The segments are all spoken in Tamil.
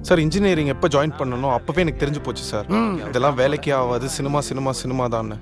சார் இன்ஜினியரிங் எப்போ ஜாயின் பண்ணணும் அப்போவே எனக்கு தெரிஞ்சு போச்சு சார். இதெல்லாம் வேலைக்கே ஆகாது, சினிமா சினிமா சினிமா தான்.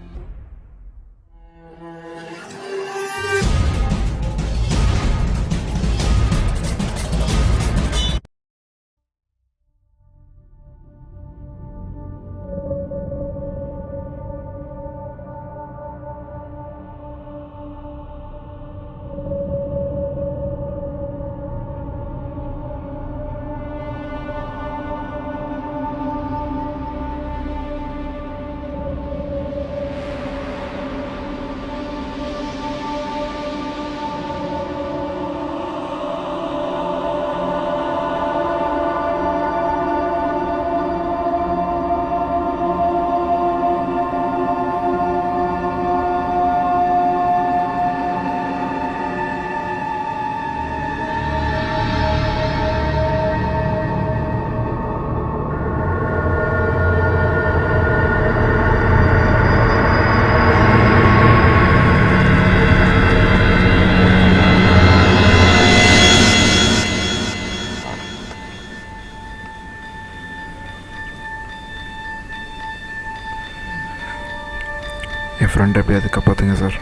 என் ஃப்ரெண்டை எப்படியாவது காப்பாற்றுங்க சார்.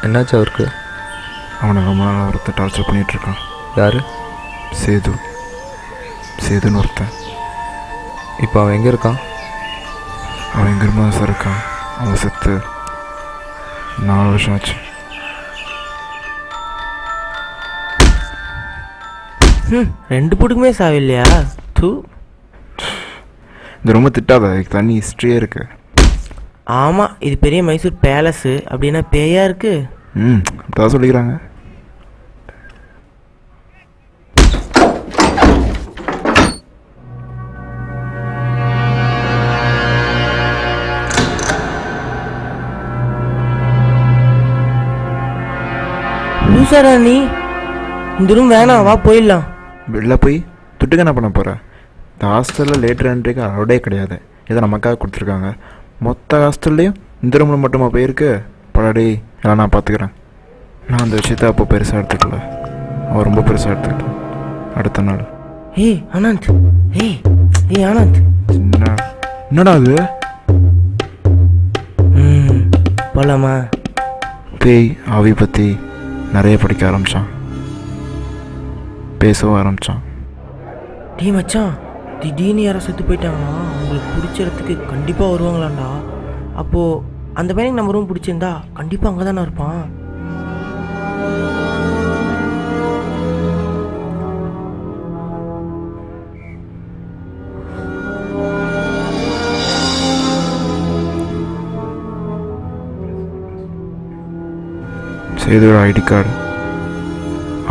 என்னாச்சு அவருக்கு? அவனை ரொம்ப நாள் ஒருத்தர் டார்ச்சர் பண்ணிகிட்ருக்கான். யார்? சேதுன்னு ஒருத்தன். இப்போ அவன் எங்கே இருக்கான்? அவன் எங்கே இருந்தால் சார் இருக்கான். அவன் செத்து 4 வருஷம் ஆச்சு. ரெண்டு புடுக்குமே சாவில்லையா? இது ரொம்ப திட்டாத, இதுக்கு தனி ஹிஸ்ட்ரியே இருக்குது. ஆமாம், இது பெரிய மைசூர் பேலஸு அப்படின்னா பேயா இருக்கு. இப்போதான் சொல்லிக்கிறாங்க. லூசாடா நீ, இந்த ரூம் வேணாம், வா போயிடலாம். வெளில போய் துட்டுக்கு என்ன பண்ண போகிற? இந்த ஹாஸ்டலில் லேட்டர் என்ட்ரிக்கு அலோடே கிடையாது. இதை நமக்காக கொடுத்துருக்காங்க. மொத்த ஹாஸ்டல்லையும் இந்த ரூமில் மட்டுமா போயிருக்கு? படாடி, எல்லாம் நான் பார்த்துக்கிறேன். நான் அந்த விஷயத்த அப்போ பெருசாக எடுத்துக்கல, அவன் ரொம்ப பெருசாக எடுத்துக்கிட்டேன். அடுத்த நாள் ஏய் ஆனந்த், ஏய் ஆனந்த், என்னடா அது? போலாமா? பேய் ஆவி பற்றி நிறைய படிக்க ஆரம்பித்தான், பேசவும் ஆரம்பித்தான். டீ மச்சான், திடீர்னு யாரோ செத்து போயிட்டாங்கன்னா அவங்களுக்கு பிடிச்ச இடத்துக்கு கண்டிப்பாக வருவாங்களாண்டா. அப்போது அந்த பையனுக்கு நம்ம ரூம் பிடிச்சிருந்தா கண்டிப்பாக அங்கே தானே இருப்பான். சேதுவோட ஐடி கார்டு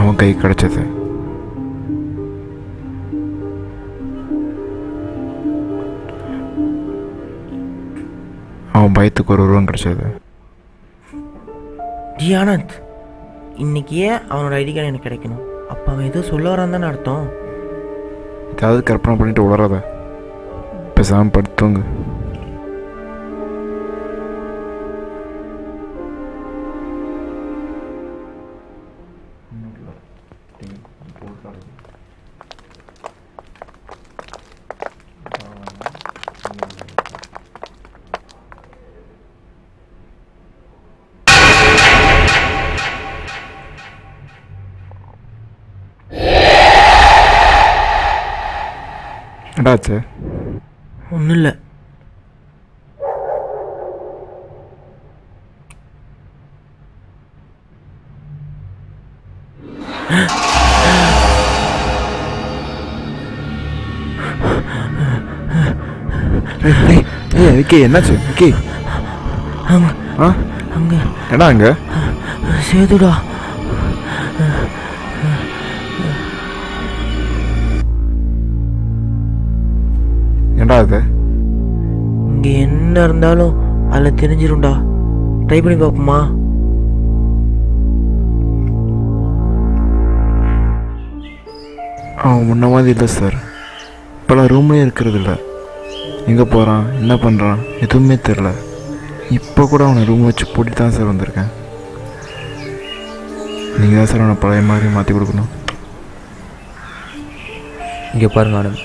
அவன் கை கிடச்சது. அவன் பயத்துக்கு ஒரு உருவம் கிடச்சது. ஜி ஆனந்த், இன்னைக்கு ஏன் அவனோட ஐடி கார்டு எனக்கு கிடைக்கணும்? அப்போ அவன் ஏதோ சொல்ல வரான் தானே அர்த்தம். ஏதாவது கற்பனை பண்ணிட்டு உளராத, பேசாமல் படுத்துங்க. என்னாச்சு? ஒன்றும் இல்லை. விக்கி, என்னாச்சு விக்கி? அங்கே என்ன அங்கே? சேதுடா. ஏண்டா அது? இங்கே என்ன இருந்தாலும் அதில் தெரிஞ்சிரும்டா. ட்ரை பண்ணி பார்ப்போமா? அவன் முன்ன மாதிரி இல்லை சார். இப்போலாம் ரூம்லேயே இருக்கிறது இல்லை. எங்கே போகிறான், என்ன பண்ணுறான் எதுவுமே தெரில. இப்போ கூட அவனை ரூம் வச்சு பூட்டி தான் சார் வந்திருக்கேன். நீங்கள் தான் சார் அவனை பழைய மாதிரி மாற்றி கொடுக்கணும். இங்கே பாருங்க ஆனந்த்,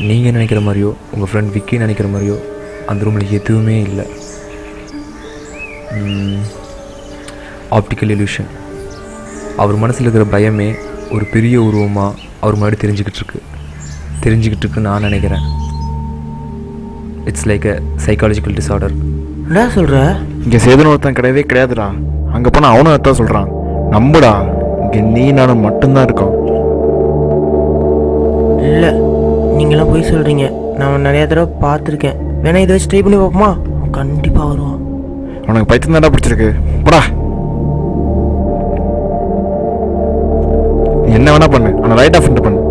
நீங்கள் நினைக்கிற மாதிரியோ உங்கள் ஃப்ரெண்ட் விக்கி நினைக்கிற மாதிரியோ அந்த ரூமில் எதுவுமே இல்லை. Optical illusion. அவர் மனசில் இருக்கிற பயமே ஒரு பெரிய உருவமாக அவர் முன்னாடி தெரிஞ்சுக்கிட்டு இருக்குன்னு நான் நினைக்கிறேன். It's like a psychological disorder. என்ன சொல்கிற? இங்கே சேதுன்னு ஒருத்தன் கிடையவே கிடையாதுடா. அங்கே போனால் அவனும் அதான் சொல்கிறான். நம்புடா, இங்கே நீ நானும் மட்டும்தான் இருக்கோம். இல்லை, நீங்களாம் போய் சொல்கிறீங்க. நான் நிறையா தடவை பார்த்துருக்கேன். வேணா இதை வச்சு ட்ரை பண்ணி பார்ப்போமா? கண்டிப்பாக வருவான். உனக்கு பைத்தியம் தான்டா பிடிச்சிருக்கு, போடா. நீ என்ன வேணா பண்ணு, அவனை ரைட் ஆஃப் பண்ணு.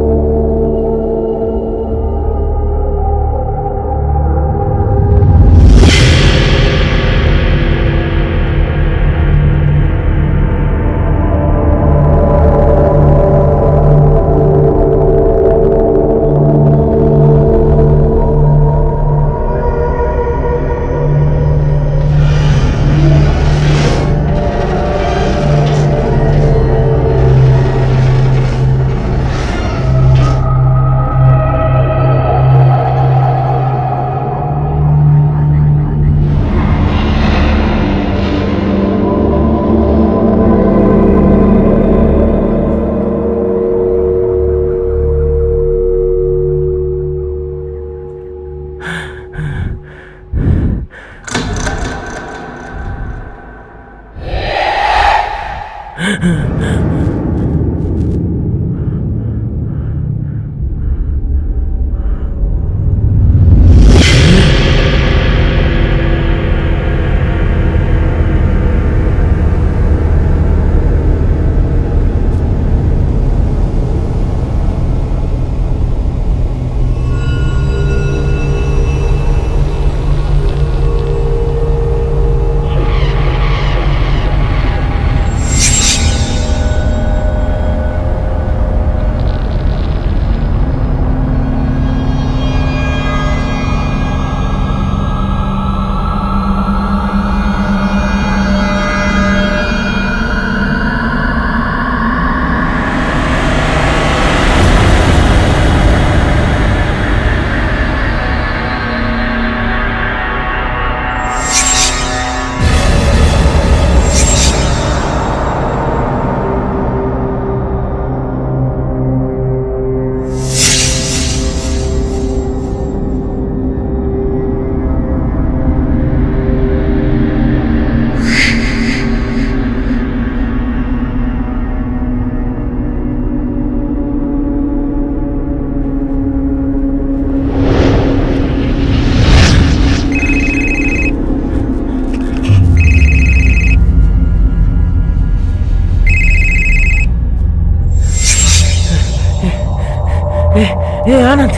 ஆனந்த்,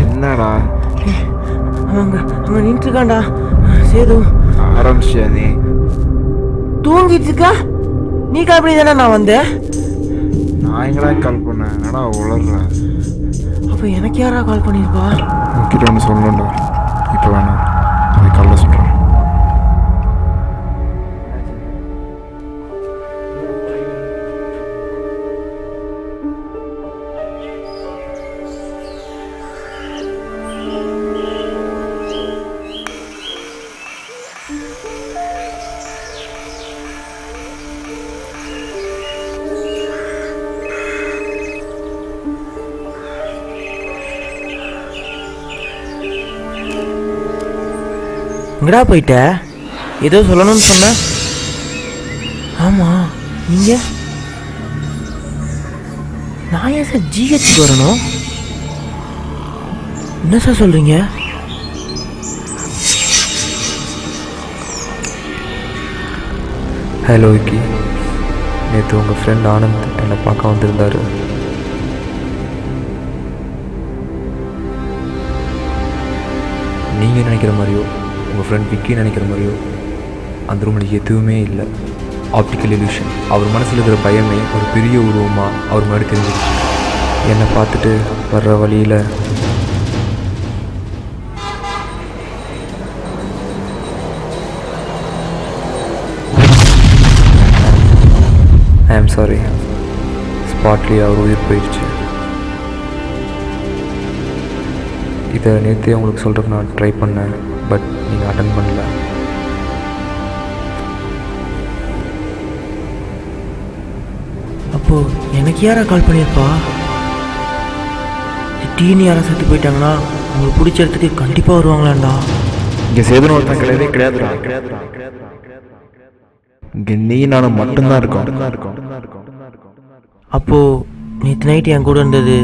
என்னடா அவங்க நின்றுருக்காண்டா. சேது ஆரம்பிச்சியா நீ? தூங்கிட்டு இருக்கா? நீ கால் பண்ணி தானே நான் வந்தேன். நான் எங்கடா கால் பண்ணேன்? என்னடா உளர்ற? அப்போ எனக்கு யாரா கால் பண்ணியிருப்பா? உன்கிட்ட ஒன்று சொல்லணும்டா. இப்போ வேணாம், அதை காலைல சொல்கிறேன். எங்கடா போயிட்ட? ஏதோ சொல்லணும்னு சொன்ன. ஆமாம், நீங்கள் நான் ஏன் சார் ஜிஹெச்சுக்கு வரணும்? என்ன சார் சொல்கிறீங்க? ஹலோ விக்கி, நேற்று உங்கள் ஃப்ரெண்ட் ஆனந்த் என்னை பார்க்க வந்திருந்தார். நீங்கள் நினைக்கிற மாதிரியோ உங்கள் ஃப்ரெண்ட் விக்கி நினைக்கிற மாதிரியோ அந்த ரூமில் எதுவுமே இல்லை. Optical illusion. அவர் மனசில் இருக்கிற பயமே ஒரு பெரிய உருவமாக அவர் முன்னாடி தெரிஞ்சிருச்சு. என்னை பார்த்துட்டு வர்ற வழியில் ஐ ஆம் சாரி. ஸ்பாட்லேயே அவர் உயிர் போயிடுச்சு. இதை நேற்றே உங்களுக்கு சொல்கிறதுக்கு நான் ட்ரை பண்ணேன், பட் நீங்கள் அட்டன் பண்ணல. அப்போது எனக்கு யாரா கால் பண்ணியிருப்பா? திடீர்னு யாரா செத்து போயிட்டாங்கன்னா உங்களுக்கு பிடிச்ச இடத்துக்கு கண்டிப்பாக வருவாங்களாண்டா. இங்கே சேதுன்னு ஒருத்தன் கிடையவே கிடையாதுடா. இங்கே நீ நானும் மட்டும்தான் இருக்கோம். அப்போது நேற்று நைட்டு என் கூட இருந்தது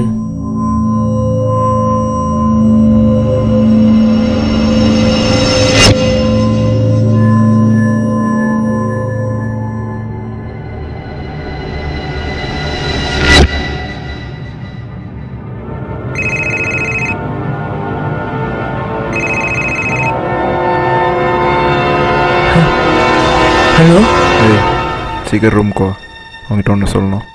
ஹலோ. ஏய், சீக்கிரம் ரூம்க்கோ, அவங்ககிட்ட ஒன்று சொல்லணும்.